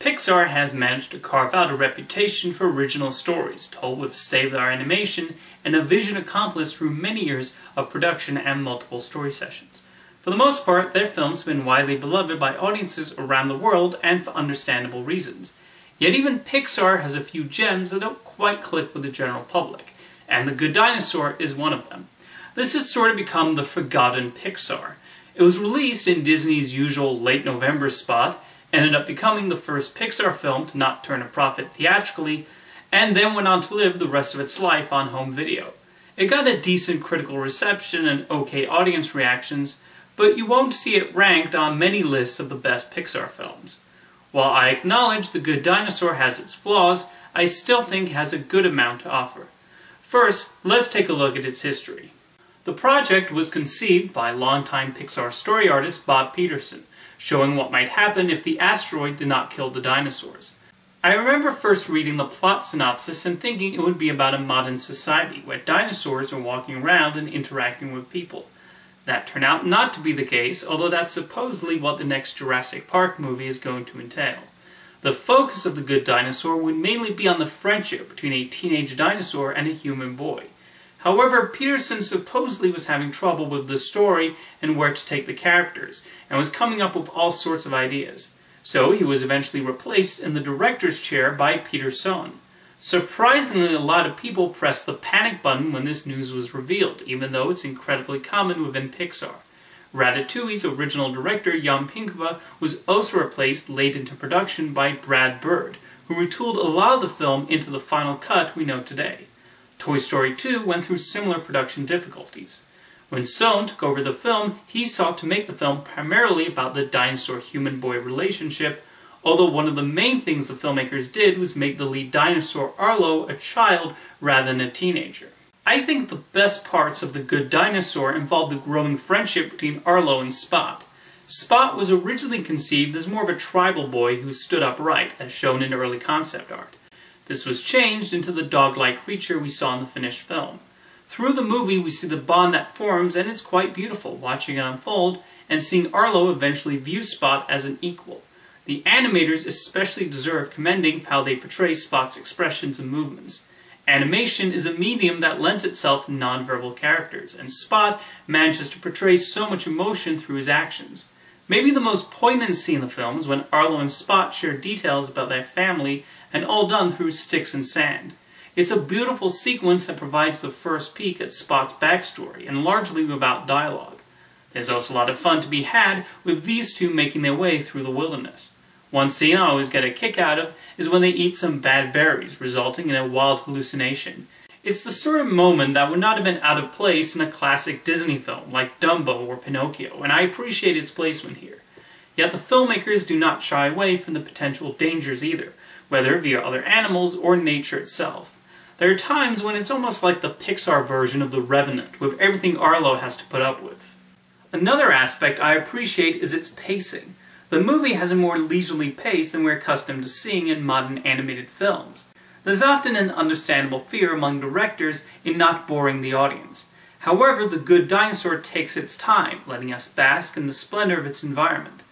Pixar has managed to carve out a reputation for original stories, told with state-of-the-art animation and a vision accomplished through many years of production and multiple story sessions. For the most part, their films have been widely beloved by audiences around the world, and for understandable reasons. Yet even Pixar has a few gems that don't quite click with the general public, and The Good Dinosaur is one of them. This has sort of become the forgotten Pixar. It was released in Disney's usual late November spot, ended up becoming the first Pixar film to not turn a profit theatrically, and then went on to live the rest of its life on home video. It got a decent critical reception and okay audience reactions, but you won't see it ranked on many lists of the best Pixar films. While I acknowledge The Good Dinosaur has its flaws, I still think it has a good amount to offer. First, let's take a look at its history. The project was conceived by longtime Pixar story artist Bob Peterson, showing what might happen if the asteroid did not kill the dinosaurs. I remember first reading the plot synopsis and thinking it would be about a modern society where dinosaurs are walking around and interacting with people. That turned out not to be the case, although that's supposedly what the next Jurassic Park movie is going to entail. The focus of The Good Dinosaur would mainly be on the friendship between a teenage dinosaur and a human boy. However, Peterson supposedly was having trouble with the story and where to take the characters, and was coming up with all sorts of ideas. So he was eventually replaced in the director's chair by Peter Sohn. Surprisingly, a lot of people pressed the panic button when this news was revealed, even though it's incredibly common within Pixar. Ratatouille's original director, Jan Pinkava, was also replaced late into production by Brad Bird, who retooled a lot of the film into the final cut we know today. Toy Story 2 went through similar production difficulties. When Sohn took over the film, he sought to make the film primarily about the dinosaur-human boy relationship, although one of the main things the filmmakers did was make the lead dinosaur, Arlo, a child rather than a teenager. I think the best parts of The Good Dinosaur involved the growing friendship between Arlo and Spot. Spot was originally conceived as more of a tribal boy who stood upright, as shown in early concept art. This was changed into the dog-like creature we saw in the finished film. Through the movie, we see the bond that forms, and it's quite beautiful watching it unfold, and seeing Arlo eventually view Spot as an equal. The animators especially deserve commending for how they portray Spot's expressions and movements. Animation is a medium that lends itself to nonverbal characters, and Spot manages to portray so much emotion through his actions. Maybe the most poignant scene in the film is when Arlo and Spot share details about their family, and all done through sticks and sand. It's a beautiful sequence that provides the first peek at Spot's backstory, and largely without dialogue. There's also a lot of fun to be had with these two making their way through the wilderness. One scene I always get a kick out of is when they eat some bad berries, resulting in a wild hallucination. It's the sort of moment that would not have been out of place in a classic Disney film like Dumbo or Pinocchio, and I appreciate its placement here. Yet the filmmakers do not shy away from the potential dangers either, whether via other animals or nature itself. There are times when it's almost like the Pixar version of The Revenant, with everything Arlo has to put up with. Another aspect I appreciate is its pacing. The movie has a more leisurely pace than we're accustomed to seeing in modern animated films. There's often an understandable fear among directors in not boring the audience. However, The Good Dinosaur takes its time, letting us bask in the splendor of its environment.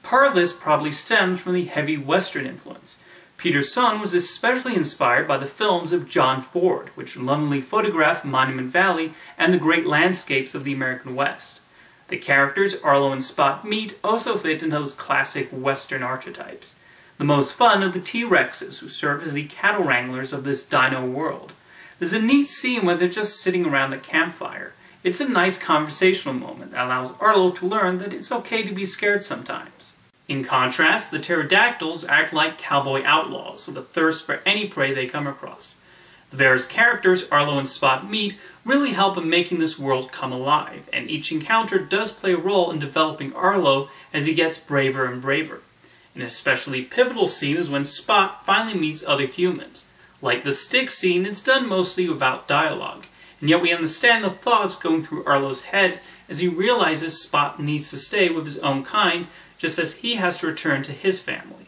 Part of this probably stems from the heavy Western influence. Peter Sohn was especially inspired by the films of John Ford, which lovingly photographed Monument Valley and the great landscapes of the American West. The characters Arlo and Spot meet also fit into those classic Western archetypes. The most fun are the T-Rexes, who serve as the cattle wranglers of this dino world. There's a neat scene where they're just sitting around a campfire. It's a nice conversational moment that allows Arlo to learn that it's okay to be scared sometimes. In contrast, the pterodactyls act like cowboy outlaws with a thirst for any prey they come across. The various characters Arlo and Spot meet really help in making this world come alive, and each encounter does play a role in developing Arlo as he gets braver and braver. An especially pivotal scene is when Spot finally meets other humans. Like the stick scene, it's done mostly without dialogue, and yet we understand the thoughts going through Arlo's head as he realizes Spot needs to stay with his own kind, just as he has to return to his family.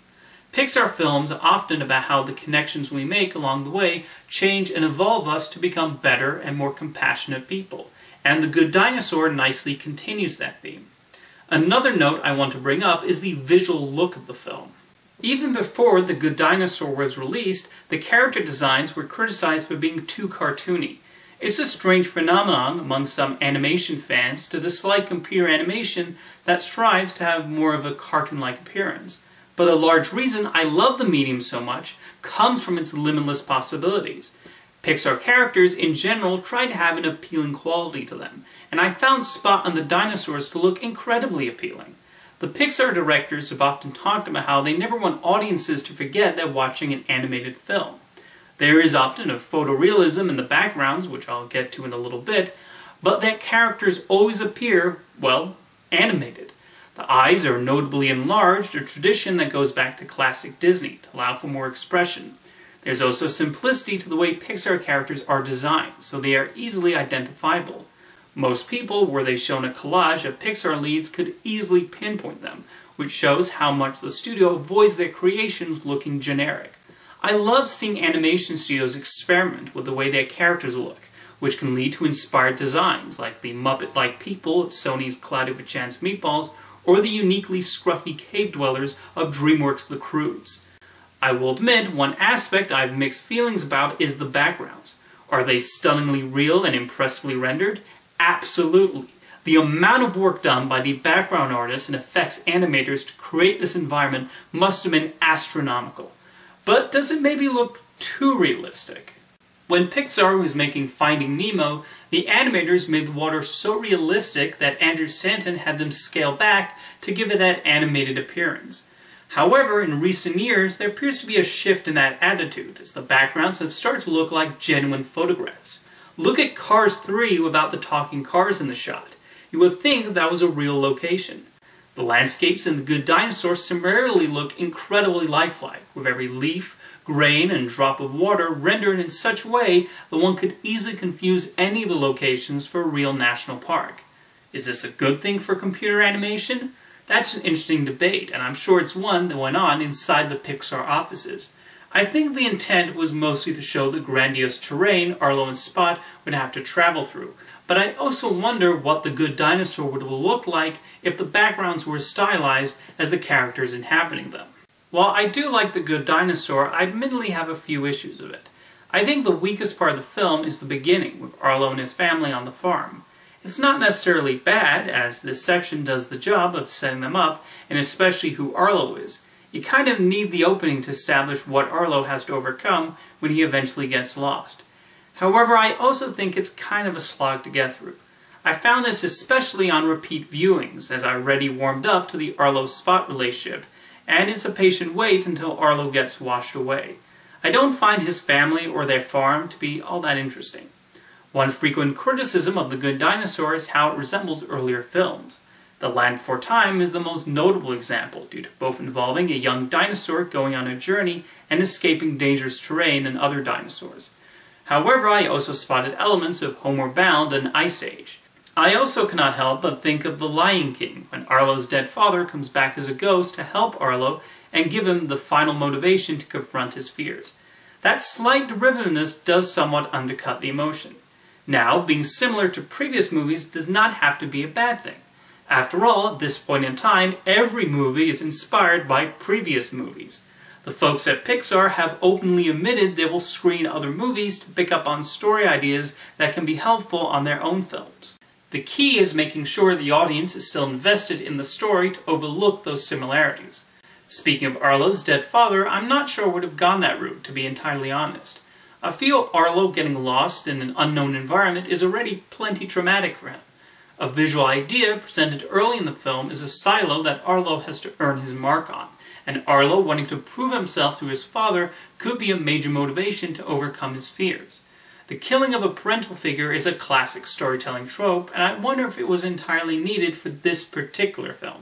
Pixar films are often about how the connections we make along the way change and evolve us to become better and more compassionate people, and The Good Dinosaur nicely continues that theme. Another note I want to bring up is the visual look of the film. Even before The Good Dinosaur was released, the character designs were criticized for being too cartoony. It's a strange phenomenon among some animation fans to dislike computer animation that strives to have more of a cartoon-like appearance. But a large reason I love the medium so much comes from its limitless possibilities. Pixar characters in general try to have an appealing quality to them, and I found Spot and the dinosaurs to look incredibly appealing. The Pixar directors have often talked about how they never want audiences to forget they're watching an animated film. There is often a photorealism in the backgrounds, which I'll get to in a little bit, but that characters always appear, well, animated. The eyes are notably enlarged, a tradition that goes back to classic Disney to allow for more expression. There's also simplicity to the way Pixar characters are designed, so they are easily identifiable. Most people, were they shown a collage of Pixar leads, could easily pinpoint them, which shows how much the studio avoids their creations looking generic. I love seeing animation studios experiment with the way their characters look, which can lead to inspired designs, like the Muppet-like people of Sony's Cloudy with Chance Meatballs, or the uniquely scruffy cave dwellers of DreamWorks' The Croods. I will admit, one aspect I have mixed feelings about is the backgrounds. Are they stunningly real and impressively rendered? Absolutely. The amount of work done by the background artists and effects animators to create this environment must have been astronomical. But does it maybe look too realistic? When Pixar was making Finding Nemo, the animators made the water so realistic that Andrew Stanton had them scale back to give it that animated appearance. However, in recent years, there appears to be a shift in that attitude, as the backgrounds have started to look like genuine photographs. Look at Cars 3 without the talking cars in the shot. You would think that was a real location. The landscapes in The Good Dinosaur similarly look incredibly lifelike, with every leaf, grain, and drop of water rendered in such a way that one could easily confuse any of the locations for a real national park. Is this a good thing for computer animation? That's an interesting debate, and I'm sure it's one that went on inside the Pixar offices. I think the intent was mostly to show the grandiose terrain Arlo and Spot would have to travel through, but I also wonder what The Good Dinosaur would have looked like if the backgrounds were stylized as the characters inhabiting them. While I do like The Good Dinosaur, I admittedly have a few issues with it. I think the weakest part of the film is the beginning, with Arlo and his family on the farm. It's not necessarily bad, as this section does the job of setting them up, and especially who Arlo is. You kind of need the opening to establish what Arlo has to overcome when he eventually gets lost. However, I also think it's kind of a slog to get through. I found this especially on repeat viewings, as I already warmed up to the Arlo-Spot relationship, and it's a patient wait until Arlo gets washed away. I don't find his family or their farm to be all that interesting. One frequent criticism of The Good Dinosaur is how it resembles earlier films. The Land Before Time is the most notable example, due to both involving a young dinosaur going on a journey and escaping dangerous terrain and other dinosaurs. However, I also spotted elements of Homeward Bound and Ice Age. I also cannot help but think of The Lion King, when Arlo's dead father comes back as a ghost to help Arlo and give him the final motivation to confront his fears. That slight derivativeness does somewhat undercut the emotion. Now, being similar to previous movies does not have to be a bad thing. After all, at this point in time, every movie is inspired by previous movies. The folks at Pixar have openly admitted they will screen other movies to pick up on story ideas that can be helpful on their own films. The key is making sure the audience is still invested in the story to overlook those similarities. Speaking of Arlo's dead father, I'm not sure I would have gone that route, to be entirely honest. I feel Arlo getting lost in an unknown environment is already plenty traumatic for him. A visual idea presented early in the film is a silo that Arlo has to earn his mark on, and Arlo wanting to prove himself to his father could be a major motivation to overcome his fears. The killing of a parental figure is a classic storytelling trope, and I wonder if it was entirely needed for this particular film.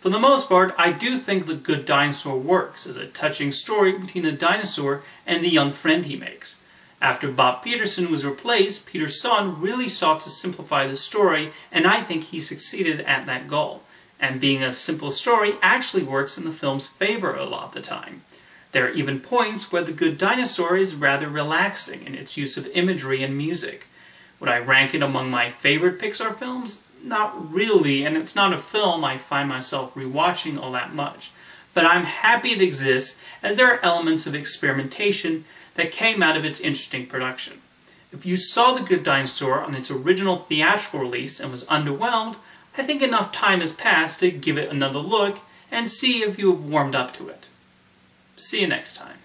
For the most part, I do think The Good Dinosaur works as a touching story between the dinosaur and the young friend he makes. After Bob Peterson was replaced, Peter Sohn really sought to simplify the story, and I think he succeeded at that goal. And being a simple story actually works in the film's favor a lot of the time. There are even points where The Good Dinosaur is rather relaxing in its use of imagery and music. Would I rank it among my favorite Pixar films? Not really, and it's not a film I find myself rewatching all that much. but I'm happy it exists as there are elements of experimentation that came out of its interesting production. If you saw The Good Dinosaur on its original theatrical release and was underwhelmed, I think enough time has passed to give it another look and see if you have warmed up to it. See you next time.